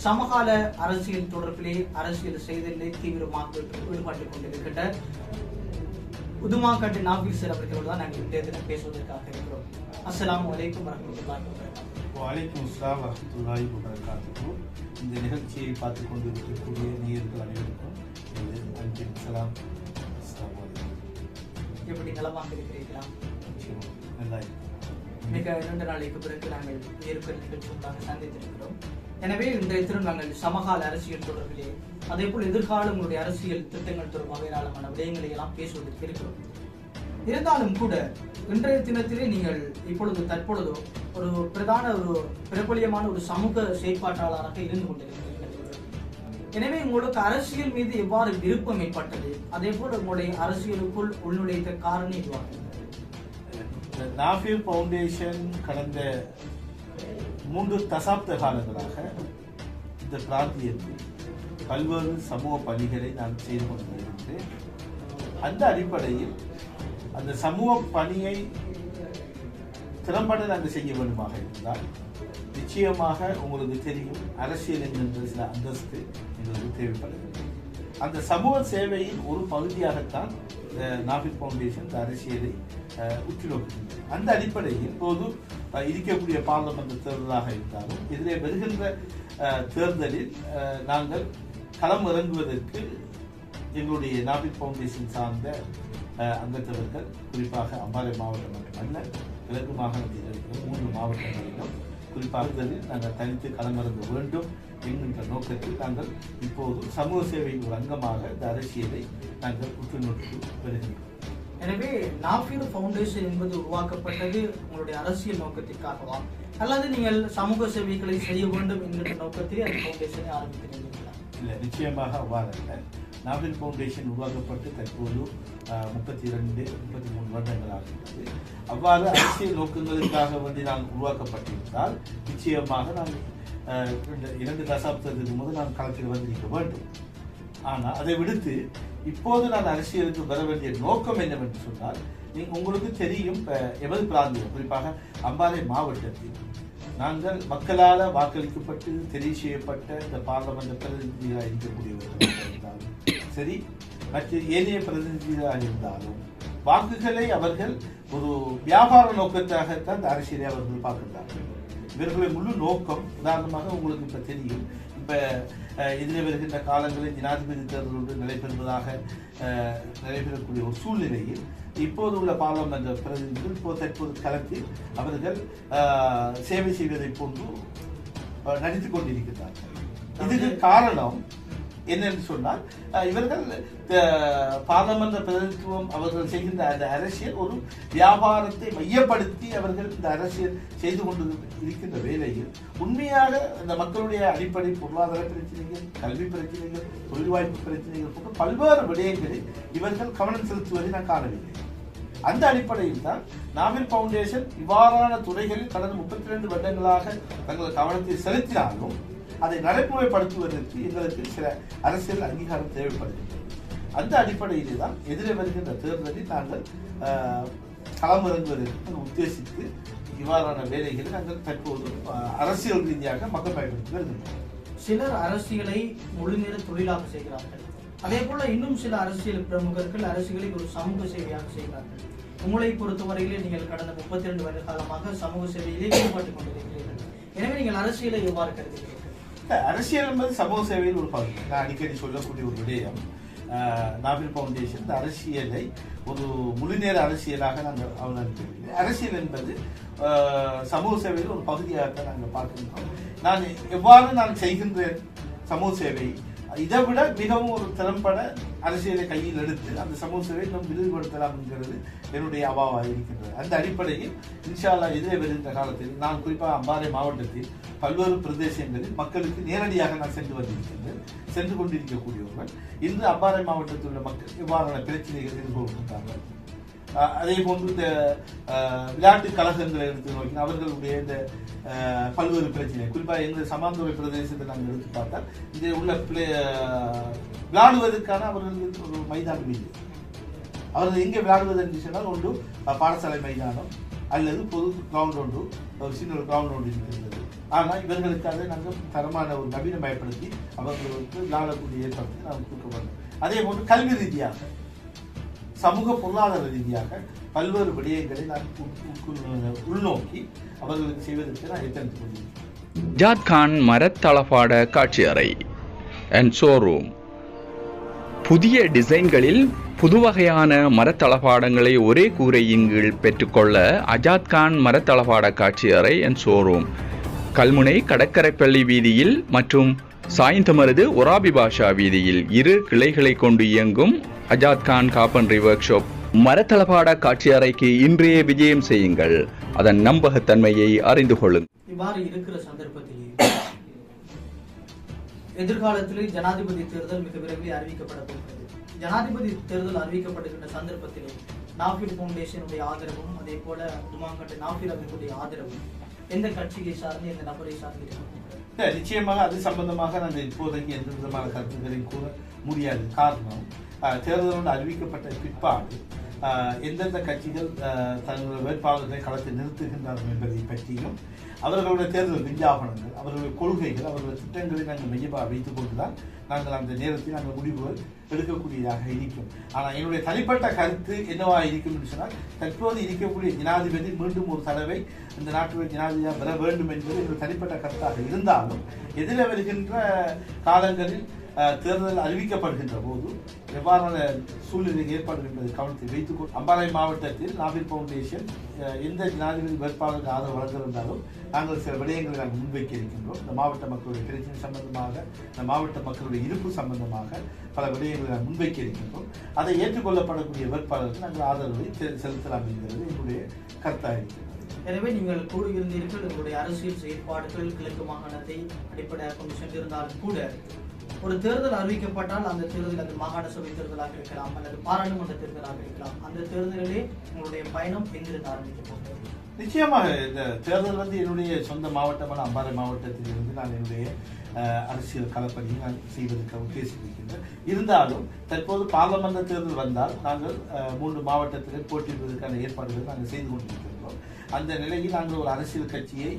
சமகால அரசியல் தொடர்பிலே அரசியல் செய்தலிலே தீவிரமாக ஈடுபட்டுக் கொண்டிருக்கின்ற உதுமாக்கட்டு நாபீர் சார் அவர்களோடு தான் நாங்கள் இன்றைய தினம் பேசுவதற்காக இருக்கிறோம். அஸ்ஸலாமு அலைக்கும் வரஹ்மத்துல்லாஹி வபரகாத்துஹு. வலைக்கும் அஸ்ஸலாம் வரஹ்மத்துல்லாஹி வபரகாத்துஹு. இந்த நிகழ்ச்சியை பார்த்துக் கொண்டிருக்கக்கூடிய நேயர்கள் அனைவருக்கும் அன்பின் சலாம். அஸ்ஸலாமு அலைக்கும். எப்படி நலமாக இருக்கிறீர்களா? நல்லா மிக 2 நாளைக்கு பிறகு நாங்கள் வேறு நிகழ்ச்சி உண்டாக சந்தித்திருக்கிறோம். எனவே இன்றைய தினம் நாங்கள் சமகால அரசியல் தொடர்பிலே அதே போல் எதிர்கால உங்களுடைய அரசியல் திட்டங்கள் தொடர்பாக ஏராளமான விடயங்களை எல்லாம் பேசுவதற்கு இருக்கிறோம். இருந்தாலும் கூட இன்றைய தினத்திலே நீங்கள் தற்பொழுது ஒரு பிரபலியமான ஒரு சமூக செயற்பாட்டாளராக இருந்து கொண்டிருக்கிறீர்கள். எனவே உங்களுக்கு அரசியல் மீது எவ்வாறு விருப்பம் ஏற்பட்டது, அதே போல் உங்களுடைய அரசியலுக்குள் உள்நுழைத்த காரணம் இதுவாக? நாபீர் ஃபவுண்டேஷன் கடந்த 3 தசாப்த காலங்களாக இந்த பிராந்தியத்தில் பல்வேறு சமூக பணிகளை நான் செய்து கொண்டிருக்கிறேன். அந்த அடிப்படையில் அந்த சமூக பணியை திறம்பட நாங்கள் செய்ய வேண்டுமாக இருந்தால் நிச்சயமாக உங்களுக்கு தெரியும், அரசியல் என்கின்ற சில அந்தஸ்து எங்களுக்கு தேவைப்படுகிறது. அந்த சமூக சேவையின் ஒரு பகுதியாகத்தான் நாபீர் ஃபவுண்டேஷன் இந்த அரசியலை உற்று நோக்குகின்றது. அந்த அடிப்படையில் இப்போது இருக்கக்கூடிய பார்லமெண்ட் தேர்தலாக இருந்தாலும் எதிரே வருகின்ற தேர்தலில் நாங்கள் களம் இறங்குவதற்கு எங்களுடைய நாபீர் ஃபவுண்டேஷன் சார்ந்த அங்கத்தவர்கள், குறிப்பாக அம்பாறை மாவட்டம் மட்டுமல்ல, கிழக்கு மாகாணத்தில் இருக்கிற 3 மாவட்டங்களிலும் குறிப்பாக நாங்கள் தனித்து களமிறங்க வேண்டும் என்கின்ற நோக்கத்தில் நாங்கள் இப்போது சமூக சேவையின் ஒரு அங்கமாக இந்த அரசியலை நாங்கள் உற்று நோக்கி வருகின்றோம். எனவே நாபீர் ஃபவுண்டேஷன் என்பது உருவாக்கப்பட்டது உங்களுடைய அரசியல் நோக்கத்திற்காகவா, அல்லது நீங்கள் சமூக சேவைகளை செய்ய வேண்டும் என்கிற நோக்கத்திலே அந்த ஃபவுண்டேஷனை ஆரம்பித்திருக்கிறீர்களா? இல்லை, நிச்சயமாக அவ்வாறல்ல. நாபீர் ஃபவுண்டேஷன் உருவாக்கப்பட்டு தற்போது 32-33 வருடங்கள் ஆகின்றது. அவ்வாறு அரசியல் நோக்கங்களுக்காக வேண்டி நாங்கள் உருவாக்கப்பட்டிருந்தால் நிச்சயமாக நாங்கள் 2 தசாப்தத்துக்கு முதல் நான் களத்தில் வந்திருக்க வேண்டும். ஆனால் அதை விடுத்து இப்போது நான் அரசியலுக்கு வர வேண்டிய நோக்கம் என்னவென்று சொன்னால், உங்களுக்கு தெரியும், எமது பிராந்தியம் குறிப்பாக அம்பாறை மாவட்டத்தில் நாங்கள் மக்களால் வாக்களிக்கப்பட்டு தெரிவு செய்யப்பட்ட இந்த பார்லமெண்ட் பிரதிநிதிகளாக இருக்கக்கூடியவர்கள் இருந்தாலும் சரி, மற்ற ஏனைய பிரதிநிதிகளாக இருந்தாலும் வாக்குகளை அவர்கள் ஒரு வியாபார நோக்கத்தாகத்தான் இந்த அரசியலை அவர்கள் பார்க்கின்றார்கள். இவர்களுடைய முழு நோக்கம், உதாரணமாக உங்களுக்கு இப்ப தெரியும், இப்ப எதிரே வருகின்ற காலங்களில் ஜனாதிபதி தேர்தல் நடைபெறக்கூடிய ஒரு சூழ்நிலையில் இப்போது உள்ள பார்லமெண்ட் பிரதிநிதிகள் தற்போது களத்தில் அவர்கள் சேவை செய்வதை போன்று நடித்துக் கொண்டிருக்கிறார்கள். இதுக்கு காரணம் என்னென்று சொன்னால், இவர்கள் பார்லமெண்ட் பிரதிநிதித்துவம் அவர்கள் செய்கின்ற அந்த அரசியல் ஒரு வியாபாரத்தை மையப்படுத்தி அவர்கள் இந்த அரசியல் செய்து கொண்டு இருக்கின்ற வேளையில் உண்மையாக இந்த மக்களுடைய அடிப்படை பொருளாதார பிரச்சனைகள், கல்வி பிரச்சனைகள், தொழில் வாய்ப்பு பிரச்சனைகள் போன்ற பல்வேறு விடயங்களில் இவர்கள் கவனம் செலுத்துவதை நான் காணவில்லை. அந்த அடிப்படையில் தான் நாபீர் ஃபவுண்டேஷன் இவ்வாறான துறைகளில் கடந்த 32 வருடங்களாக தங்கள் கவனத்தை செலுத்தினாலும் அதை நடைமுறைப்படுத்துவதற்கு எங்களுக்கு சில அரசியல் அங்கீகாரம் தேவைப்படுகின்றது. அந்த அடிப்படையிலே தான் எதிரே வருகின்ற தேர்தலில் நாங்கள் களமிறங்குவதற்கு உத்தேசித்து இவ்வாறான வேலைகளை நாங்கள் தற்போது அரசியல் ரீதியாக மக்கள் பயன்படுத்தி வருகின்றோம். சிலர் அரசியலை முழுநேர தொழிலாக செய்கிறார்கள். அதே போல இன்னும் சில அரசியல் பிரமுகர்கள் அரசியலை ஒரு சமூக சேவையாக செய்கிறார்கள். உங்களை பொறுத்தவரையிலே நீங்கள் கடந்த 32 வருட காலமாக சமூக சேவையிலே ஈடுபட்டுக் கொண்டிருக்கிறீர்கள். எனவே நீங்கள் அரசியலை எவ்வாறு கருதுகிறீர்கள்? அரசியல் என்பது சமூக சேவையில் ஒரு பகுதி. நான் அடிக்கடி சொல்லக்கூடிய ஒரு விடயம், நாபீர் ஃபவுண்டேஷன் இந்த அரசியலை ஒரு முழுநேர அரசியலாக நாங்கள் அவதானிக்கவில்லை. அரசியல் என்பது சமூக சேவையில் ஒரு பகுதியாக நாங்கள் பார்க்கின்றோம். நான் எவ்வாறு நான் செய்கின்றேன் சமூக சேவை, இதை விட மிகவும் ஒரு திறம்பட அரசியலை கையில் எடுத்து அந்த சமூக சேவை இன்னும் விரிவுபடுத்தலாம் என்கிறது என்னுடைய அவாவாக இருக்கின்றது. அந்த அடிப்படையில் இன்ஷா அல்லாஹ் எதிரே வருகின்ற காலத்தில் நான் குறிப்பாக அம்பாறை மாவட்டத்தில் பல்வேறு பிரதேசங்களில் மக்களுக்கு நேரடியாக நான் சென்று கொண்டிருக்கக்கூடியவர்கள் இன்று அம்பாறை மாவட்டத்தில் உள்ள மக்கள் இவ்வாறான பிரச்சனைகள் எதிர்கொள்கின்றார்கள். அதே போன்று இந்த விளையாட்டு கழகங்களை எடுத்து நோக்கி அவர்களுடைய இந்த பல்வேறு பிரச்சனை, குறிப்பாக எங்கள் சமாந்துறை பிரதேசத்தை நாங்கள் எடுத்து பார்த்தால் இங்கே உள்ள விளையாடுவதற்கான அவர்களுக்கு ஒரு மைதானம் இல்லை. அவர்கள் எங்கே விளையாடுவது என்று சொன்னால் ஒன்று பாடசாலை மைதானம் அல்லது பொது கிரவுண்ட் ஒன்று, ஒரு சின்ன ஒரு கிரவுண்ட் ஒன்று இருக்கின்றது. ஆனால் இவர்களுக்காக நாங்கள் தரமான ஒரு நவீனமயப்படுத்தி அவர்களுக்கு நாடக்கூடிய ஏற்படுத்தி நாம் கொடுக்கப்படும். அதே போன்று கல்வி ரீதியாக சமூக பொருளாதார ரீதியாக பல்வேறு விடயங்களை நான் உள்நோக்கி அவர்களுக்கு செய்வதற்கு நான் எத்தனித்துக் கொள்கிறேன். ஜாத்கான் மரத்தளபாட காட்சியறை அண்ட் ஷோரூம் புதிய டிசைன்களில் புதுவகையான மரத்தளபாடங்களை ஒரே கூரையின் கீழ் பெற்றுக்கொள்ள அஜாத்கான் மரத்தளபாட காட்சியறை அண்ட் ஷோரூம் கல்முனை கடற்கரைப்பள்ளி வீதியில் மற்றும் சாய்ந்தமருது ஒராபி பாஷா வீதியில் 2 கிளைகளை கொண்டு இயங்கும் அஜாத்கான் கார்பென்ட்ரி ஒர்க் ஷாப் மரத்தளபாட காட்சியறைக்கு இன்றைய விஜயம் செய்யுங்கள். அதன் நம்பகத்தன்மையை அறிந்து கொள்ளுங்கள். இவ்வாறு இருக்கிற சந்தர்ப்பத்தில் எதிர்காலத்தில் ஜனாதிபதி தேர்தல் மிக விரைவில் அறிவிக்கப்பட போகிறது. ஜனாதிபதி தேர்தல் அறிவிக்கப்படுகின்ற சந்தர்ப்பத்திலே நாஃபில் பவுண்டேஷனுடைய ஆதரவும் அதே போல துமாங்கட்ட நாஃபில் அவர்களுடைய ஆதரவும் எந்த கட்சியை சார்ந்து எந்த நபரை சார்ந்து நிச்சயமாக அது சம்பந்தமாக நாங்கள் இப்போதைக்கு எந்த விதமான கருத்துக்களையும் கூற முடியாது. காரணம் தேர்தலோடு அறிவிக்கப்பட்ட பிற்பாடு எந்தெந்த கட்சிகள் தங்களுடைய வேட்பாளர்களை களத்தில் நிறுத்துகின்றார்கள் என்பதை பற்றியும் அவர்களுடைய தேர்தல் விஞ்ஞாபனங்கள் அவர்களுடைய கொள்கைகள் அவர்களுடைய திட்டங்களை நாங்கள் மையமாக வைத்துக் கொண்டுதான் நாங்கள் அந்த நேரத்தில் நாங்கள் முடிவுகள் எடுக்கக்கூடியதாக இருக்கும். ஆனால் என்னுடைய தனிப்பட்ட கருத்து என்னவா இருக்கும் என்று சொன்னால் தற்போது இருக்கக்கூடிய ஜனாதிபதி மீண்டும் ஒரு தடவை இந்த நாட்டுடைய ஜனாதிபதியாக பெற வேண்டும் என்பது என்னுடைய தனிப்பட்ட கருத்தாக இருந்தாலும் எதிர வருகின்ற காலங்களில் தேர்தல் அறிவிக்கப்படுகின்ற போது எவ்வாறான சூழ்நிலை ஏற்பாடு என்பதை கவனத்தில் வைத்துக்கொண்டு அம்பாறை மாவட்டத்தில் நாபில் பவுண்டேஷன் எந்த ஜனாதிபதி வேட்பாளருக்கு ஆதரவு வழங்கியிருந்தாலும் நாங்கள் சில விடயங்களை நாங்கள் முன்வைக்க இருக்கின்றோம். இந்த மாவட்ட மக்களுடைய பிரச்சனை சம்பந்தமாக இந்த மாவட்ட மக்களுடைய இருப்பு சம்பந்தமாக பல விடயங்களை நாங்கள் முன்வைக்க இருக்கின்றோம். அதை ஏற்றுக்கொள்ளப்படக்கூடிய வேட்பாளருக்கு நாங்கள் ஆதரவை செலுத்தலாம் என்கிறது என்னுடைய கருத்தாக இருக்கிறது. எனவே நீங்கள் கூறியிருந்தீர்கள் உங்களுடைய அரசியல் செயற்பாடுகள் கிழக்கு மாகாணத்தை அடிப்படையாக கொண்டு சென்றிருந்தாலும் கூட ஒரு தேர்தல் அறிவிக்கப்பட்டால் அந்த தேர்தல் அது மாகாண சபை தேர்தலாக இருக்கலாம் அல்லது பாராளுமன்ற தேர்தலாக இருக்கலாம். அந்த தேர்தலிலே உங்களுடைய பயணம் எங்கிருந்து ஆரம்பிக்க? நிச்சயமாக இந்த தேர்தல் என்னுடைய சொந்த மாவட்டமான அம்பாறை மாவட்டத்திலிருந்து நான் என்னுடைய அரசியல் களப்பணியை நான் செய்வதற்கு உத்தேசித்திருக்கின்றேன். இருந்தாலும் தற்போது பாராளுமன்ற தேர்தல் வந்தால் நாங்கள் 3 மாவட்டத்திலே போட்டியிடுவதற்கான ஏற்பாடுகளை நாங்கள் செய்து கொண்டிருக்கின்றோம். அந்த நிலையில் நாங்கள் ஒரு அரசியல் கட்சியை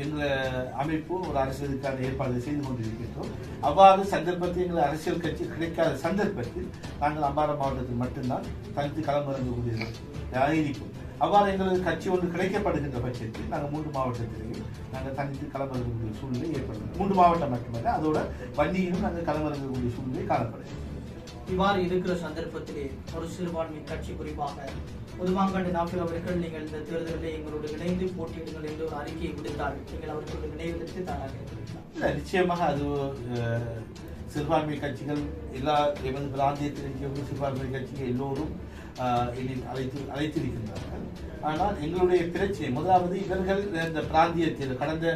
எங்கள் அமைப்பு ஒரு அரசியலுக்கான ஏற்பாடு செய்து கொண்டிருக்கின்றோம். அவ்வாறு சந்தர்ப்பத்தில் எங்கள் அரசியல் கட்சி கிடைக்காத சந்தர்ப்பத்தில் நாங்கள் அம்பாறை மாவட்டத்தில் மட்டும்தான் தனித்து களமிறங்கக்கூடியதாக இருக்கும். அவ்வாறு எங்களுக்கு கட்சி ஒன்று கிடைக்கப்படுகின்ற பட்சத்தில் நாங்கள் 3 மாவட்டத்திலேயும் நாங்கள் தனித்து களமிறங்கக்கூடிய சூழ்நிலை ஏற்படுது. 3 மாவட்டம் மட்டுமல்ல, அதோட வண்டியிலும் நாங்கள் களமிறங்கக்கூடிய சூழ்நிலை காணப்படுது. இவ்வாறு இருக்கிற சந்தர்ப்பத்திலே ஒரு சிறுபான்மை கட்சி குறிப்பாக பொதுவாங்கண்டு நாஃபில் அவர்கள் நீங்கள் இந்த தேர்தலில் எங்களோடு இணைந்து போட்டியிடுங்கள் என்று ஒரு அறிக்கையை விடுத்தால் நீங்கள் அவர்களோட நினைவுக்கு தயாராக? நிச்சயமாக அது சிறுபான்மை கட்சிகள் எல்லா எமது பிராந்தியத்தில் சிறுபான்மை கட்சிகள் எல்லோரும் அழைத்திருக்கின்றார்கள். ஆனால் எங்களுடைய பிரச்சனை முதலாவது இவர்கள் இந்த பிராந்தியத்தில் கடந்த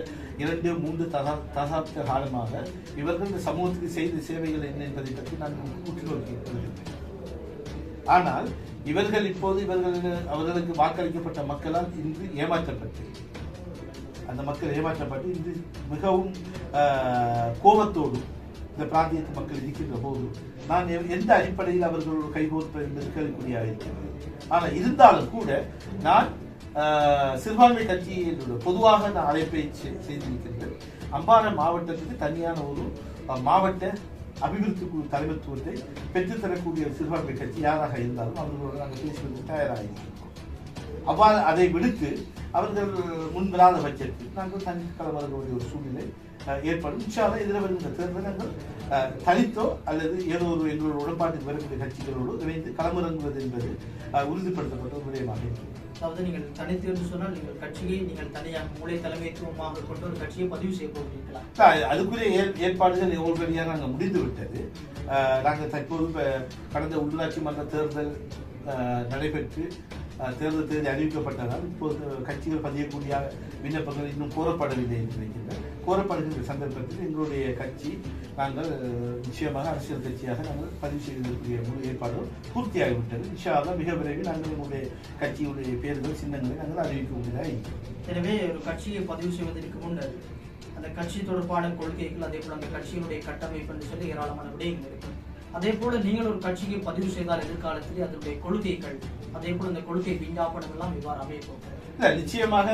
2-3 தசாப்த காலமாக இவர்கள் இந்த சமூகத்துக்கு செய்த சேவைகள் என்ன என்பதை பற்றி நான் உற்று நோக்கி. ஆனால் இவர்கள் இப்போது அவர்களுக்கு வாக்களிக்கப்பட்ட மக்களால் இன்று ஏமாற்றப்பட்டு அந்த மக்கள் ஏமாற்றப்பட்டு இன்று மிகவும் கோபத்தோடு இந்த பிராந்தியத்து மக்கள் இருக்கின்ற போது நான் எந்த அடிப்படையில் அவர்களோடு கைகோர்ப்பது என்பது கேள்விக்குறியாக இருக்கிறது. ஆனால் இருந்தாலும் கூட நான் சிறுபான்மை கட்சியினுடைய பொதுவாக நான் அழைப்பை செய்திருக்கின்றேன். அம்பாறை மாவட்டத்துக்கு தனியான ஒரு மாவட்ட அபிவிருத்தி குழு தலைமைத்துவத்தை பெற்றுத்தரக்கூடிய சிறுபான்மை கட்சி யாராக இருந்தாலும் அவர்களோடு நாங்கள் பேசுவதற்கு தயாராக இருக்கிறோம். அவ்வாறு அதை விடுத்து அவர்கள் முன்வராத பட்சத்தில் நாங்கள் தனி களமிறங்கக்கூடிய ஒரு சூழ்நிலை ஏற்படும். இன்ஷால்லா இதில் வருகின்ற தேர்தல் நாங்கள் தனித்தோ அல்லது ஏதோ ஒரு எங்களோட உடன்பாட்டுக்கு வரக்கூடிய கட்சிகளோடு இணைந்து களமிறங்குவது என்பது உறுதிப்படுத்தப்பட்ட ஒரு விடயமாக இருக்கிறது. அதாவது நீங்கள் தனித்து என்று சொன்னால் நீங்கள் கட்சியை நீங்கள் தனியாக மூளை தலைமைத்துவமாக கொண்டு ஒரு கட்சியை பதிவு செய்ய போகிறீர்களா? அதுக்குரிய ஏற்பாடுகள் ஒருவழியாக நாங்கள் முடிந்து விட்டது. நாங்கள் தற்போது கடந்த உள்ளாட்சி மன்ற தேர்தல் நடைபெற்று தேர்தல் தேதி அறிவிக்கப்பட்டதால் இப்போது கட்சிகள் பதியக்கூடிய விண்ணப்பங்கள் இன்னும் கோரப்படவில்லை என்று நினைக்கின்றன. கோரப்படுகின்ற சந்தர்ப்பத்தில் எங்களுடைய கட்சி நாங்கள் நிச்சயமாக அரசியல் கட்சியாக நாங்கள் பதிவு செய்வதற்குரிய முழு ஏற்பாடுகள் பூர்த்தியாகிவிட்டது. நிச்சயமாக மிக விரைவில் நாங்கள் எங்களுடைய கட்சியுடைய பேர்கள் சின்னங்களை நாங்கள் அறிவிக்க முடியாது. எனவே ஒரு கட்சியை பதிவு செய்வதற்கு முன்னர் அந்த கட்சி தொடர்பான கொள்கைகள் அதே போல அந்த கட்சியினுடைய கட்டமைப்பு என்று சொல்லி ஏராளமான விடயங்கள் இருக்கு. அதே போல நீங்கள் ஒரு கட்சியை பதிவு செய்தால் எதிர்காலத்திலே அதனுடைய கொள்கைகள் அதே போல அந்த கொள்கை விஞ்ஞாபனம் எல்லாம் இவ்வாறு அமைப்போம். இல்ல நிச்சயமாக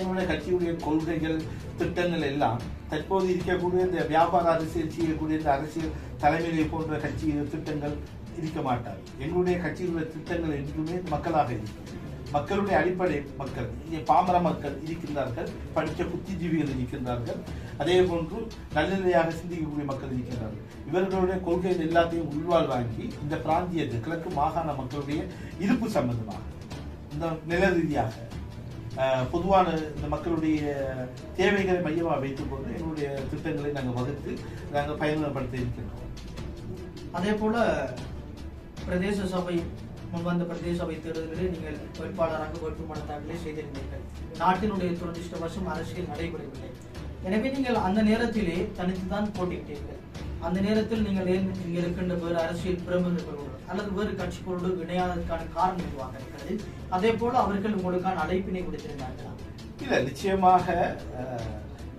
என்னுடைய கட்சியுடைய கொள்கைகள் திட்டங்கள் எல்லாம் தற்போது இருக்கக்கூடிய இந்த வியாபார அரசியல் செய்யக்கூடிய இந்த அரசியல் தலைமையை போன்ற கட்சி திட்டங்கள் இருக்க மாட்டார். எங்களுடைய கட்சியுடைய திட்டங்கள் என்றுமே மக்களாக இருக்கும். மக்களுடைய அடிப்படை மக்கள், பாமர மக்கள் இருக்கின்றார்கள், படித்த புத்திஜீவிகள் இருக்கின்றார்கள், அதே போன்று நல்லநிலையாக சிந்திக்கக்கூடிய மக்கள் இருக்கின்றார்கள். இவர்களுடைய கொள்கைகள் எல்லாத்தையும் உள்வாழ் வாங்கி இந்த பிராந்தியத்து கிழக்கு மாகாண மக்களுடைய இருப்பு சம்பந்தமாக இந்த நில ரீதியாக பொதுவான இந்த மக்களுடைய தேவைகளை மையமாக வைத்துக் கொண்டு எங்களுடைய திட்டங்களை நாங்கள் வகுத்து நாங்கள் பயன்படுத்த இருக்கின்றோம். அதே போல பிரதேச சபை முன்வந்த பிரதேச சபை தேர்தலில் நீங்கள் வேட்பாளராக வேட்புமனு தாக்கலை செய்திருந்தீர்கள். நாட்டினுடைய துரதிருஷ்டவசம் அரசியல் நடைபெறவில்லை. எனவே நீங்கள் அந்த நேரத்திலே தனித்துதான் போட்டியிட்டீர்கள். அந்த நேரத்தில் நீங்கள் ஏன் இங்கே இருக்கின்ற வேறு அரசியல் பிரமுகர்களோடு அல்லது வேறு கட்சிகளோடு இணையாததற்கான காரணம் எதுவாக இருக்கிறது? அதே போல அவர்கள் உங்களுக்கான அழைப்பினை விடுத்திருந்தார்களா? இல்ல, நிச்சயமாக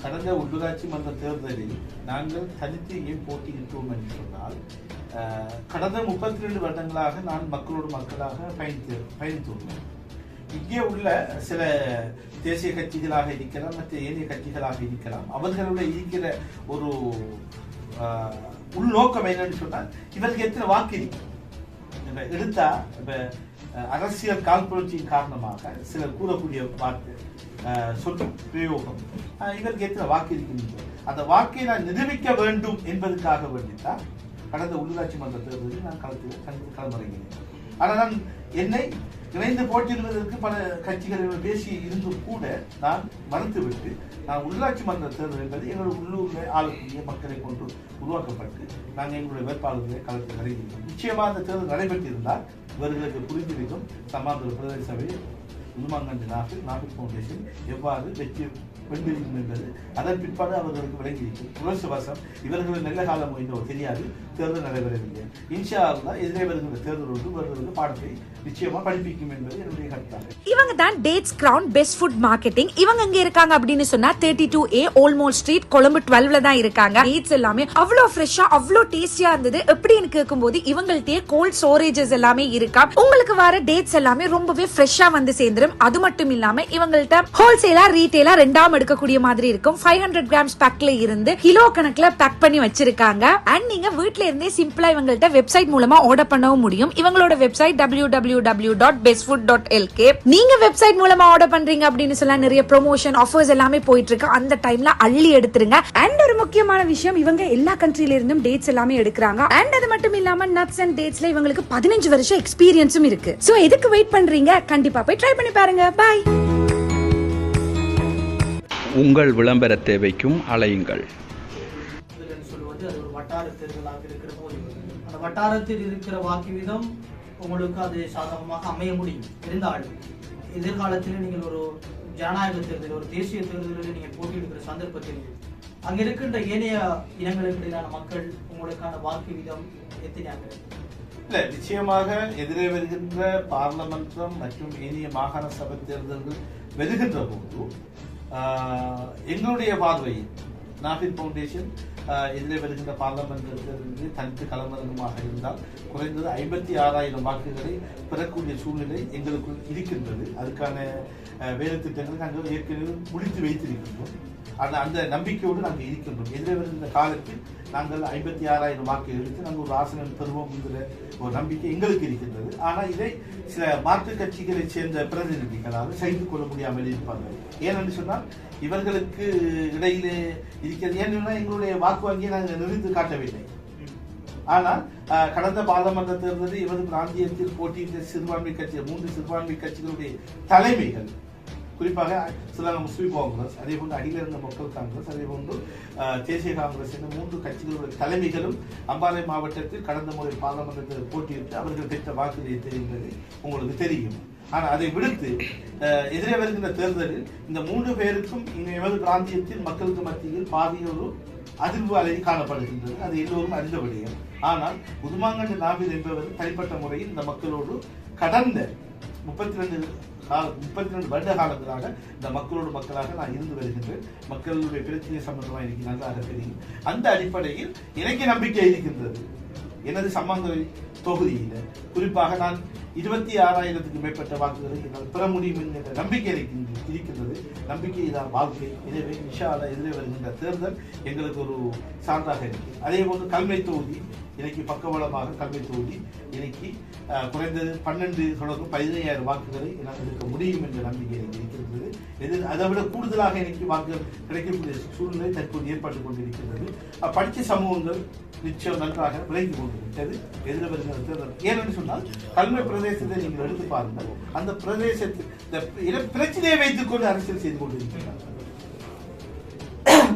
கடந்த உள்ளூராட்சி மன்ற தேர்தலில் நாங்கள் தனித்து ஏன் போட்டியிட்டோம் என்று சொன்னால், கடந்த 32 வருடங்களாக நான் மக்களோடு மக்களாக பயணித்துள்ளேன். இங்கே உள்ள சில தேசிய கட்சிகளாக இருக்கலாம், மற்ற ஏனைய கட்சிகளாக இருக்கலாம், அவர்களுடைய இருக்கிற ஒரு உள்நோக்கம் என்னன்னு சொன்னால், இவருக்கு எத்தனை வாக்கு எடுத்தா அரசியல் காழ்ப்புணர்ச்சியின் காரணமாக சிலர் கூறக்கூடிய வாக்கு சொல் பிரயோகம் இவருக்கு எத்தனை வாக்கு இருக்கின்றது, அந்த வாக்கை நான் நிரூபிக்க வேண்டும் என்பதற்காக வேண்டித்தான் கடந்த உள்ளூராட்சி மன்ற தேர்தலில் நான் களமிறங்கினேன். ஆனால் நான் என்னை இணைந்து போட்டியிடுவதற்கு பல கட்சிகள் பேசி இருந்தும் கூட நான் மறுத்துவிட்டு, நான் உள்ளாட்சி மன்ற தேர்தல் என்பது எங்களுடைய உள்ளூரில் ஆளக்கூடிய மக்களை கொண்டு உருவாக்கப்பட்டு நாங்கள் எங்களுடைய வேட்பாளர்களை களத்தில் இறங்கியிருக்கோம். நிச்சயமாக அந்த தேர்தல் நடைபெற்றிருந்தால் இவர்களுக்கு புரிந்திருக்கும் சமாந்தர பிரதேச சபை உதுமாங்கண்டி நாபில் ஃபவுண்டேஷன் எவ்வாறு வெற்றி வென்றிருக்கும் என்பது அதன் பிற்பாடு அவர்களுக்கு விளங்கியிருக்கும். துரதிர்ஷ்டவசம் இவர்கள் நல்ல காலம் முடிந்தோ தெரியாது, தேர்தல் நடைபெறவில்லை. இன்ஷா அல்லாஹ் எதிரே வருகின்ற தேர்தல் ஒன்று வருகிற பாடத்தை நிச்சயமா படிப்பிக்கும் என்பது என்னுடைய கருத்தாக. இவங்க தான் dates crown best food marketing. இவங்க எங்க இருக்காங்க அப்படின்னு சொன்னா 32A ஓல்மோல் ஸ்ட்ரீட், கொழும்பு 12ல தான் இருக்காங்க. டேட்ஸ் எல்லாமே அவ்வளோ ஃப்ரெஷ்ஷா அவ்வளோ டேஸ்டியா இருந்தது. எப்படின்னு கேட்கும்போது இவங்கள்ட்டே கோல்ட் ஸ்டோரேஜஸ் எல்லாமே இருக்கா. உங்களுக்கு வர டேட்ஸ் எல்லாமே ரொம்பவே ஃப்ரெஷ்ஷா வந்து சேர்ந்துரும். அது மட்டும் இல்லாம இவங்கள்ட்ட ஹோல்சேலா ரீட்டைலா ரெண்டாம் எடுக்கக்கூடிய மாதிரி இருக்கும். 500 கிராம்ஸ் பேக்ல இருந்து கிலோ கணக்குல பேக் பண்ணி வச்சிருக்காங்க. அண்ட் நீங்க வீட்ல இருந்தே சிம்பிளா இவங்கள்ட்ட வெப்சைட் மூலமா ஆர்டர் பண்ணவும் முடியும். இவங்களோட வெப்சைட் www.bestfood.lk. நீங்க வெப்சைட் மூலமா ஆர்டர் பண்றீங்க அப்படின்னு சொல்ல நிறைய ப்ரொமோஷன் ஆஃபர்ஸ் எல்லாமே போயிட்டு இருக்கு. அந்த டைம்ல அள்ளி எடுத்துருங்க. அண்ட் ஒரு முக்கியமான விஷயம், இவங்க எல்லா கண்ட்ரில இருந்தும் டேட்ஸ் எல்லாமே எடுக்கிறாங்க. அண்ட் அது மட்டும் இல்லாம நட்ஸ் அண்ட் டேட்ஸ்ல இவங்களுக்கு 15 வருஷம் எக்ஸ்பீரியன்ஸும் இருக்கு. சோ எதுக்கு வெயிட் பண்றீங்க? கண்டிப்பா போய் ட்ரை பண்ணி பாருங்க. பை. உங்கள் விளம்பர தேவைக்கும் அலையுங்கள். சொல்லுவது அது ஒரு வட்டார தேர்தலாக இருக்கிற போது அந்த வட்டாரத்தில் இருக்கிற வாக்கு வீதம் உங்களுக்கு அது சாதகமாக அமைய முடியும். இருந்தாலும் எதிர்காலத்தில் நீங்கள் ஒரு ஜனநாயக தேர்தல், ஒரு தேசிய தேர்தலில் நீங்கள் போட்டியிடுகிற சந்தர்ப்பத்தில் அங்க இருக்கின்ற ஏனைய இனங்களுக்கு இடையிலான மக்கள் உங்களுக்கான வாக்கு வீதம் எத்தனையாக இருக்கு? இல்ல, நிச்சயமாக எதிரே வருகின்ற பார்லமென்றம் மற்றும் ஏனைய மாகாண சபை தேர்தல்கள் வருகின்ற போது எங்களுடைய பார்வையில் நாபில் ஃபவுண்டேஷன் எதிரே வருகின்ற பார்லமென்றிலிருந்து தனித்து களமிறங்கமாக இருந்தால் குறைந்தது 56,000 வாக்குகளை பெறக்கூடிய சூழ்நிலை எங்களுக்குள் இருக்கின்றது. அதுக்கான வேலை திட்டங்களை நாங்கள் ஏற்கனவே முடித்து வைத்திருக்கின்றோம். அந்த நம்பிக்கையோடு நாங்கள் இருக்கின்றோம். எதிரே வருகின்ற காலத்தில் நாங்கள் 56,000 வாக்கு எடுத்து நாங்கள் ஒரு ஆசனம் பெறுவோம் என்கிற ஒரு நம்பிக்கை எங்களுக்கு இருக்கின்றது. ஆனால் இதை சில மாற்றுக் கட்சிகளை சேர்ந்த பிரதிநிதிகளால் சகித்துக் கொள்ள முடியாமல் இருப்பார்கள். ஏனென்று சொன்னால் இவர்களுக்கு இடையிலே இருக்கிறது. ஏன்னா எங்களுடைய வாக்கு வங்கியை நாங்கள் நிறுத்தி காட்டவில்லை. ஆனால் கடந்த பாராளுமன்ற தேர்தலில் இவர் பிராந்தியத்தில் போட்டியிட்ட சிறுபான்மை கட்சி 3 சிறுபான்மை கட்சிகளுடைய தலைமைகள், குறிப்பாக ஸ்ரீலங்கா முஸ்லிம் காங்கிரஸ், அதே போன்று அகில இந்திய மக்கள் காங்கிரஸ், அதே போன்று தேசிய காங்கிரஸ் என்ற 3 கட்சிகளுடைய தலைமைகளும் அம்பாறை மாவட்டத்தில் கடந்த முறை பாராளுமன்றத்தில் போட்டியிட்டு அவர்கள் பெற்ற வாக்குறுதியை தெரிந்தது உங்களுக்கு தெரியும். ஆனால் அதை விடுத்து எதிரே வருகின்ற தேர்தலில் இந்த 3 பேருக்கும் எமது பிராந்தியத்தில் மக்களுக்கு மத்தியில் பாரிய ஒரு அதிர்வு அலை காணப்படுகின்றது. அது எல்லோரும் அறிந்த விடயம். ஆனால் உதுமாங்கண்டி நாபில் என்பவர் தனிப்பட்ட முறையில் இந்த மக்களோடு கடந்த 32 வருட காலங்களாக இந்த மக்களோடு மக்களாக நான் இருந்து வருகின்றேன். மக்களுடைய பிரச்சனை சம்பந்தமாக எனக்கு நன்றாக தெரியும். அந்த அடிப்படையில் எனக்கு நம்பிக்கை இருக்கின்றது. எனது சம்பந்த தொகுதியில் குறிப்பாக நான் 26,000க்கு மேற்பட்ட வாக்குகளை என்னால் பெற முடியும் என்கிற நம்பிக்கை இருக்கின்றது. நம்பிக்கை தான் வாழ்க்கை. எனவே இன்ஷா அல்லாஹ் எதிரே வருகின்ற தேர்தல் எங்களுக்கு ஒரு சான்றாக இருக்கு. அதே போன்று கல்மை தொகுதி இன்னைக்கு பக்கபலமாக கல்மை தொகுதி இன்னைக்கு குறைந்தது 12 தொடர்ந்து 15,000 வாக்குகளை என்னால் எடுக்க முடியும் என்ற நம்பிக்கை எனக்கு இருக்கிறது. அதை விட கூடுதலாக எனக்கு வாக்குகள் கிடைக்கக்கூடிய சூழ்நிலை தற்போது ஏற்பட்டுக் கொண்டிருக்கிறது. படித்த சமூகங்கள் நிச்சயம் நன்றாக விளங்கி கொண்டிருக்கிறது எதிர வருகிற தேர்தல். ஏனென்று சொன்னால் கல்மை பிரதேசத்தை நீங்கள் எடுத்து பாருங்கள். அந்த பிரதேசத்தில் பிரச்சனையை வைத்துக் கொண்டு அரசியல் செய்து கொண்டிருக்கிறார்கள்.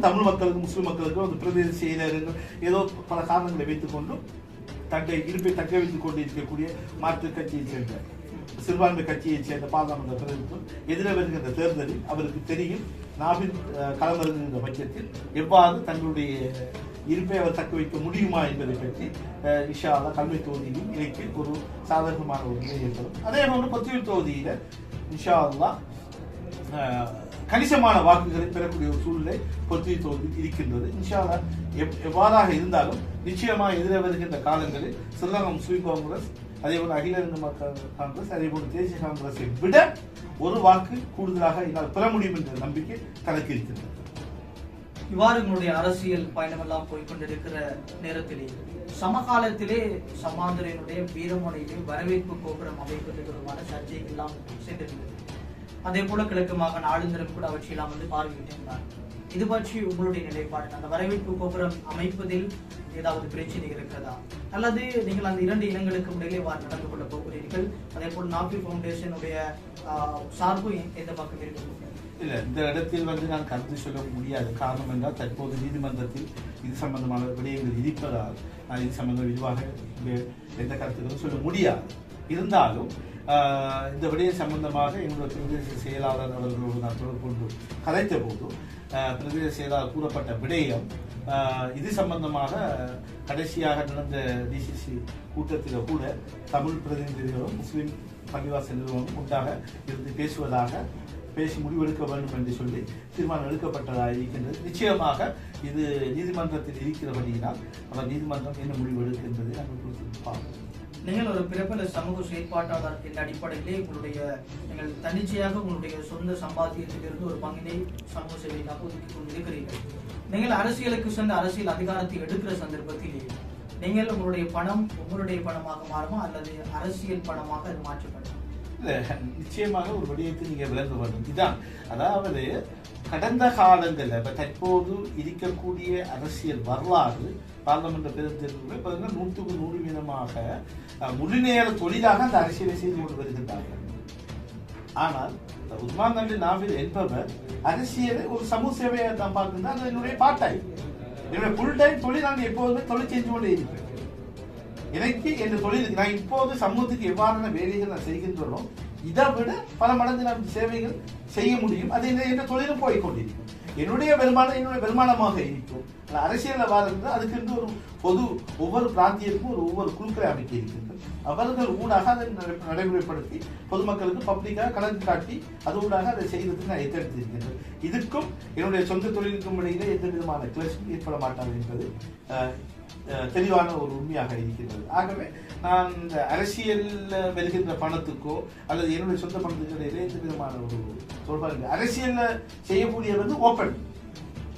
தமிழ் மக்களுக்கும் முஸ்லிம் மக்களுக்கும் அந்த பிரதேச செயலர்கள் ஏதோ பல காரணங்களை வைத்துக் கொண்டும் தன்னை இருப்பை தக்க வைத்துக் கொண்டு இருக்கக்கூடிய மாற்று கட்சியை சேர்ந்த சிறுபான்மை கட்சியை சேர்ந்த பாராளுமன்ற பிரதிநிதித்துவம் எதிர வருகின்ற தேர்தலில் அவருக்கு தெரியும் நாவின் களமிறங்குகின்ற பட்சத்தில் எவ்வாறு தங்களுடைய இருப்பை அவர் தக்க வைக்க முடியுமா என்பதை பற்றி இன்ஷா அல்லாஹ் கல்வி தொகுதியில் இணைக்கு ஒரு சாதகமான ஒரு நிலை ஏற்படும். அதே போன்று கொத்தியூர் தொகுதியில இன்ஷா அல்லாஹ் கணிசமான வாக்குகளை பெறக்கூடிய ஒரு சூழ்நிலை கொத்தியூர் தொகுதியில் இருக்கின்றது. இன்ஷா அல்லாஹ் எவ்வாறாக இருந்தாலும் நிச்சயமாக எதிர வருகின்ற காலங்களில் ஸ்ரீலங்கா முஸ்லிம் காங்கிரஸ் அதேபோல் அகில இந்திய மக்கள் காங்கிரஸ் அதேபோல் தேசிய காங்கிரஸை விட ஒரு வாக்கு கூடுதலாக என்னால் பெற முடியும் என்ற நம்பிக்கை தனக்கு இருக்கிறது. இவ்வாறு உங்களுடைய அரசியல் பயணமெல்லாம் போய்கொண்டிருக்கிற நேரத்திலே சமகாலத்திலே சமாந்தரனுடைய வீரமுனையிலே வரவேற்பு கோபுரம் அமைப்பது தொடர்பான சர்ச்சைகள் எல்லாம் சென்றிருந்தது. அதே போல கிழக்கு மாகாண ஆளுநரும் கூட அவற்றையெல்லாம் பார்வையிட்டிருந்தார். இது பற்றி உங்களுடைய நிலைப்பாடு, அந்த வரவேற்பு கோபுரம் அமைப்பதில் ஏதாவது பிரச்சனை இருக்கிறதா, அல்லது நீங்கள் அந்த 2 இனங்களுக்கு இடையிலே நடந்து கொள்ள போகிறீர்கள்? அதே போல் நாபி ஃபவுண்டேஷனுடைய சார்பு எந்த பக்கம் இருக்கிறது? இல்ல, இந்த இடத்தில் நான் கருத்து சொல்ல முடியாது. காரணம் என்றால் தற்போது நீதிமன்றத்தில் இது சம்பந்தமான விடயங்கள் இருப்பதால் நான் இது சம்பந்தம் விரிவாக எந்த கருத்துக்களும் சொல்ல முடியாது. இருந்தாலும் இந்த விடயம் சம்பந்தமாக எங்களுடைய பிரதேச செயலாளர் அவர்களோடு நான் தொடர்பு கொண்டு கதைத்த போது பிரதேச செயலாளர் கூறப்பட்ட விடயம் இது சம்பந்தமாக கடைசியாக நடந்த டிசிசி கூட்டத்தில் கூட தமிழ் பிரதிநிதிகளும் முஸ்லிம் பள்ளிவாசல் நிறுவனம் உண்டாக இருந்து பேசி முடிவெடுக்க வேண்டும் என்று சொல்லி தீர்மானம் எடுக்கப்பட்டதாக இருக்கின்றது. நிச்சயமாக இது நீதிமன்றத்தில் இருக்கிறபடியினால் அவர் நீதிமன்றம் என்ன முடிவு எடுக்கின்றது நாங்கள். நீங்கள் ஒரு பிரபல சமூக செயற்பாட்டாளர் என்ற அடிப்படையிலே நீங்கள் தன்னிச்சையாக உங்களுடைய சொந்த சம்பாத்தியத்திலிருந்து ஒரு பங்கினை சமூக சேவைக்காக ஒதுக்கி கொண்டிருக்கிறீர்கள். நீங்கள் அரசியலுக்கு சென்ற அரசியல் அதிகாரத்தை எடுக்கிற சந்தர்ப்பத்திலே நீங்கள் உங்களுடைய பணம் உங்களுடைய பணமாக மாறுமா அல்லது அரசியல் பணமாக அது மாற்றப்படும்? நிச்சயமாக ஒரு விடயத்தை நீங்க விளங்க வேண்டும். இதுதான், அதாவது கடந்த காலங்களில் தற்போது இருக்கக்கூடிய அரசியல் வரலாறு பார்லமெண்ட் தேர்தல்களில் 100% முழுநேர தொழிலாக அந்த அரசியலை செய்து கொண்டு வருகின்றார்கள். ஆனால் உஸ்மான் நபி நாவில் என்பவர் அரசியலை ஒரு சமூக சேவையை தான் பார்க்கின்றார். அது என்னுடைய பார்ட் டைம், என்னுடைய ஃபுல் டைம் தொழில். நான் எப்போதுமே தொழில் செஞ்சு கொண்டே இருப்பேன். எனக்கு என் தொழில் நான் இப்போது சமூகத்துக்கு எவ்வாறான வேலைகள் நான் செய்கின்றனோ இதை விட பல மடங்கு நான் சேவைகள் செய்ய முடியும். அது என்ற தொழிலும் போய்கொண்டிருக்கும். என்னுடைய வருமானமாக இருக்கும். அரசியலில் வாழ்ந்தால் அதுக்கு ஒரு பொது ஒவ்வொரு பிராந்தியத்துக்கும் ஒவ்வொரு குழுக்களை அமைக்க இருக்கின்றது. அவர்கள் ஊடாக அதை நடைமுறைப்படுத்தி பொதுமக்களுக்கு பப்ளிக்காக கணக்கு காட்டி அது ஊடாக அதை செய்வதற்கு நான் எத்தெடுத்திருக்கின்றேன். இதுக்கும் என்னுடைய சொந்த தொழிலுக்கும் இடையிலே எந்த விதமான கிளர்ச்சி ஏற்பட மாட்டாது என்பது தெளிவான ஒரு உண்மையாக இருக்கிறது. ஆகவே நான் இந்த அரசியல் வருகின்ற பணத்துக்கோ அல்லது என்னுடைய சொந்த பணத்துக்கோ இடையிலே எந்த விதமான ஒரு தொடர்பாக அரசியல் செய்யக்கூடிய ஓப்பன்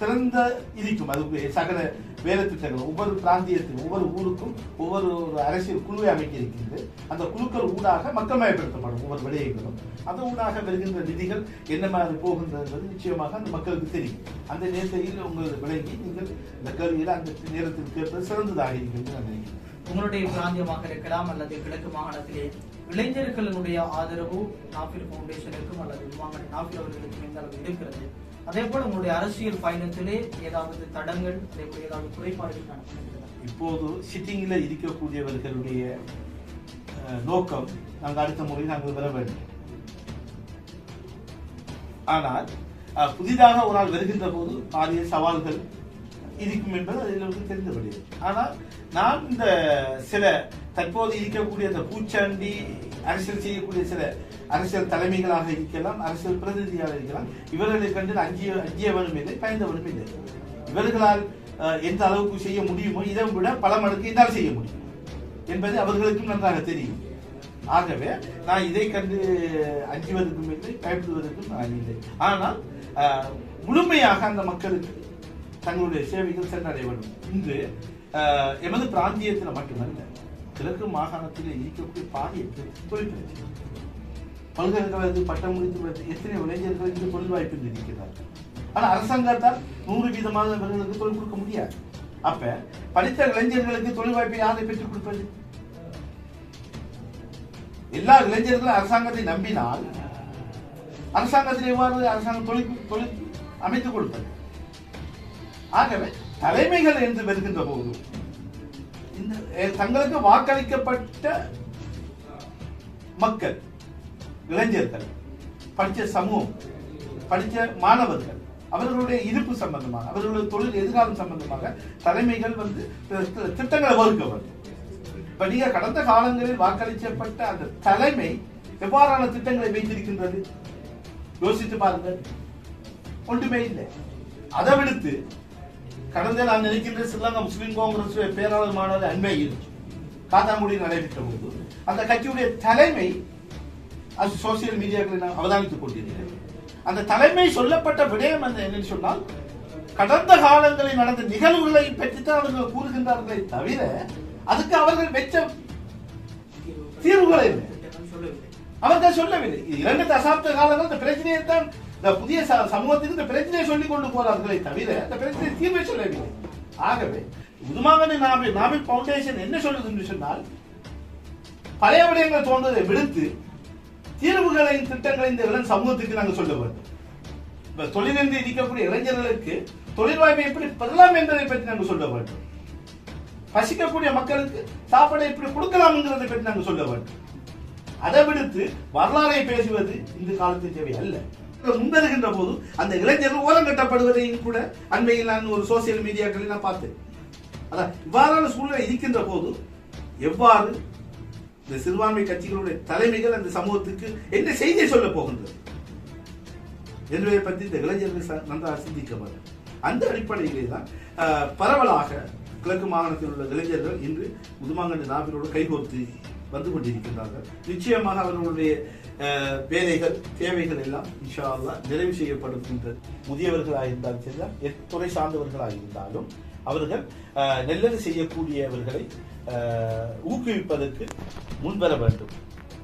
திறந்த இருக்கும். அது சகல வேலை திட்டங்கள் ஒவ்வொரு பிராந்தியத்திலும் ஒவ்வொரு ஊருக்கும் ஒவ்வொரு அரசியல் குழுவை அமைக்க இருக்கின்றது. அந்த குழுக்கள் ஊடாக மக்கள் மயப்படுத்தப்படும் ஒவ்வொரு விடயங்களும். அது ஊடாக வருகின்ற நிதிகள் என்ன மாதிரி போகின்றது நிச்சயமாக அந்த மக்களுக்கு தெரியும். அந்த நேரத்தில் உங்கள் விளங்கி நீங்கள் இந்த கேள்வியில் அந்த நேரத்தில் கேட்பது சிறந்ததாக இருக்கிறது நான் நினைக்கிறேன். உங்களுடைய பிராந்தியமாக இருக்கலாம் அல்லது கிழக்கு மாகாணத்திலே இளைஞர்களுடைய ஆதரவு நாபில் ஃபவுண்டேஷனுக்கும் அல்லது நாபில் அவர்களுக்கும் எந்த அளவு இருக்கிறது? அதே போல உங்களுடைய அரசியல் பயணத்திலே ஏதாவது தடங்கள் அதே போல ஏதாவது குறைபாடுகள் காணப்படுகிறது? இப்போது சிட்டிங்ல இருக்கக்கூடியவர்களுடைய நோக்கம் நாங்கள் அடுத்த முறை நாங்கள் வர வேண்டும். ஆனால் புதிதாக ஒரு நாள் வருகின்ற போது பாரிய சவால்கள் இருக்கும் என்பது அதில் தெரிந்தபடி. ஆனால் நான் இந்த சில தற்போது இருக்கக்கூடிய அந்த பூச்சாண்டி அரசியல் செய்யக்கூடிய சில அரசியல் தலைமைகளாக இருக்கலாம், அரசியல் பிரதிநிதியாக இருக்கலாம், இவர்களை கண்டு அஞ்சியவனும் இல்லை, பயந்தவனும் இல்லை. இவர்களால் எந்த அளவுக்கு செய்ய முடியுமோ இதை விட பல மடங்கு என்னால் செய்ய முடியும் என்பது அவர்களுக்கும் நன்றாக தெரியும். ஆகவே நான் இதை கண்டு அஞ்சுவதற்கும் இல்லை, பயப்படுவதற்கும் நான் இல்லை. ஆனால் முழுமையாக அந்த மக்களுக்கு தங்களுடைய சேவைகள் சென்றடைய வேண்டும். இன்று எமது பிராந்தியத்தில் மட்டுமல்ல, கிழக்கு மாகாணத்தில் இருக்கக்கூடிய பாரிய தொழில் பிரச்சனை. பல்கலைக்கழகத்தில் பட்டம் முடித்து எத்தனை இளைஞர்கள் இன்று தொழில் வாய்ப்பு இருக்கிறார்கள். ஆனால் அரசாங்கத்தால் 100% இவர்களுக்கு தொழில் கொடுக்க முடியாது. அப்ப படித்த இளைஞர்களுக்கு தொழில் வாய்ப்பை யாரை பெற்றுக் கொடுப்பது? எல்லா இளைஞர்களும் அரசாங்கத்தை நம்பினால் அரசாங்கத்தில் எவ்வாறு அரசாங்கம் தொழில் அமைத்துக் கொடுப்பது? ஆகவே தலைமைகள் என்று வருகின்ற போது தங்களுக்கு வாக்களிக்கப்பட்ட மக்கள், இளைஞர்கள், படித்த சமூகம், படித்த மாணவர்கள், அவர்களுடைய இருப்பு சம்பந்தமாக, அவர்களுடைய தொழில் எதிர்காலம் சம்பந்தமாக தலைமைகள் திட்டங்களை வகுக்க வேண்டும். இப்ப நீங்க கடந்த காலங்களில் வாக்களிக்கப்பட்ட அந்த தலைமை எவ்வாறான திட்டங்களை வைத்திருக்கின்றது யோசித்து பாருங்கள். ஒன்றுமே இல்லை. அதை விடுத்து கடந்த நான் நினைக்கின்ற ஸ்ரீலங்கா முஸ்லிம் காங்கிரஸ் பேராளர் மாநாடு அண்மையில் காத்தாங்குடியில் நடைபெற்ற போது அந்த கட்சியுடைய தலைமை சோசியல் மீடியாக்களை நான் அவதானித்துக் கொண்டிருக்கிறேன். அந்த தலைமை சொல்லப்பட்ட விடயம் என்னன்னு சொன்னால், கடந்த காலங்களில் நடந்த நிகழ்வுகளை பற்றித்தான் அவர்கள் கூறுகின்றார்களே தவிர அதுக்கு அவர்கள் வெச்ச தீர்வுகளை அவர்கள் சொல்லவில்லை. 2 தசாப்த காலங்கள் இந்த பிரச்சனையை தான் இந்த புதிய சமூகத்துக்கு இந்த பிரச்சனையை சொல்லிக் கொண்டு போறார்களே தவிர அந்த பிரச்சனை தீர்வை சொல்லவில்லை. ஆகவே உதுமாங்கனி நாபில் பவுண்டேஷன் என்ன சொல்லுது என்று சொன்னால், பழைய விடயங்களை தோன்றதை விடுத்து தீர்வுகளின் திட்டங்களை இந்த இளம் சமூகத்துக்கு நாங்கள் சொல்ல வேண்டும். இப்ப தொழிலிருந்து இருக்கக்கூடிய இளைஞர்களுக்கு தொழில் வாய்ப்பை எப்படி பெறலாம் என்பதை பற்றி நாங்கள் சொல்ல வேண்டும். பசிக்கக்கூடிய மக்களுக்கு சாப்பாடை எப்படி கொடுக்கலாம் என்கிறதை பற்றி நாங்கள் சொல்ல வேண்டும். அதை விடுத்து வரலாறை பேசுவது இந்த காலத்தின் தேவை அல்ல. முன்வருகின்ற போது அந்த இளைஞர்கள் ஓரம் கட்டப்படுவதையும் கூட அண்மையில் நான் ஒரு சோசியல் மீடியாக்களில் நான் பார்த்தேன். அதான் இவ்வாறான சூழ்நிலை இருக்கின்ற போது எவ்வாறு இந்த சிறுபான்மை கட்சிகளுடைய தலைமைகள் அந்த சமூகத்துக்கு என்ன செய்தியை சொல்ல போகின்றது என்பதை பற்றி இந்த இளைஞர்கள் நன்றாக சிந்திக்க வேண்டும். அந்த அடிப்படையிலே தான் பரவலாக கிழக்கு மாகாணத்தில் உள்ள இளைஞர்கள் இன்று உதுமாங்கனி நாபிலோடு கைகோர்த்து வந்து கொண்டிருக்கின்றார்கள். நிச்சயமாக அவர்களுடைய வேலைகள், தேவைகள் எல்லாம் இன்ஷா அல்லாஹ் நிறைவு செய்யப்படுகின்ற முதியவர்களாக இருந்தாலும் சரி, துறை சார்ந்தவர்களாக இருந்தாலும் அவர்கள் நல்லது செய்யக்கூடியவர்களை ஊக்குவிப்பதற்கு முன்வர வேண்டும்.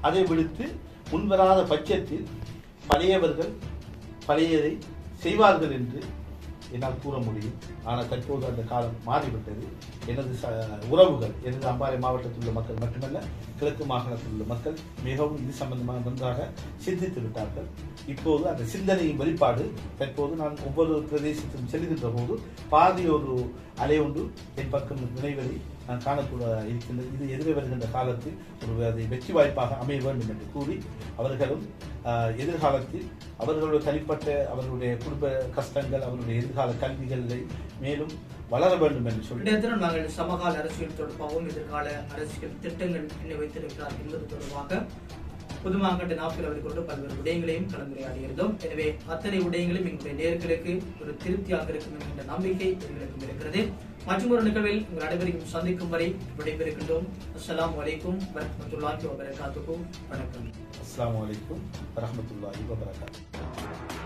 அதை விடுத்து முன்வராத பட்சத்தில் பழையவர்கள் பழையதை செய்வார்கள் என்று என்னால் கூற முடியும். ஆனால் தற்போது அந்த காலம் மாறிவிட்டது. எனது உறவுகள், எனது அம்பாறை மாவட்டத்தில் உள்ள மக்கள் மட்டுமல்ல, கிழக்கு மாகாணத்தில் உள்ள மக்கள் மிகவும் இது சம்பந்தமாக நன்றாக சிந்தித்து விட்டார்கள். இப்போது அந்த சிந்தனையின் வெளிப்பாடு தற்போது நான் ஒவ்வொரு பிரதேசத்திலும் செல்கின்ற போது பாதி ஒரு அலை ஒன்று என் பக்கம் நினைவதை நான் காணக்கூட இருக்கின்றது. இது எதிரே வருகின்ற காலத்தில் ஒரு அதை வெற்றி வாய்ப்பாக அமைய வேண்டும் என்று கூறி அவர்களும் எதிர்காலத்தில் அவர்களுடைய தனிப்பட்ட அவர்களுடைய குடும்ப கஷ்டங்கள், அவர்களுடைய எதிர்கால கல்விகளை மேலும் வளர வேண்டும் என்று சொல்லி நாங்கள் சமகால அரசியல் தொடர்பாகவும் எதிர்கால அரசியல் திட்டங்கள் என்ன வைத்திருக்கிறார் என்பது தொடர்பாக புதுமாங்கட்டு நாப்பில் அவர் கொண்டு பல்வேறு விடயங்களையும் கலந்துரையாடியிருந்தோம். எனவே அத்தனை விடயங்களும் எங்களுடைய நேர்களுக்கு ஒரு திருப்தியாக இருக்கும் என்கின்ற நம்பிக்கை எங்களுக்கும் இருக்கிறது. மற்றும் ஒரு நிகழ்வில் உங்கள் அனைவரையும் சந்திக்கும் வரை விடைபெறுகின்றோம். அஸ்ஸலாமு அலைக்கும் வரஹ்மத்துல்லாஹி வபரகாத்துஹு. வணக்கம். அஸ்ஸலாமு அலைக்கும் வரஹ்மத்துல்லாஹி வபரகாத்துஹு.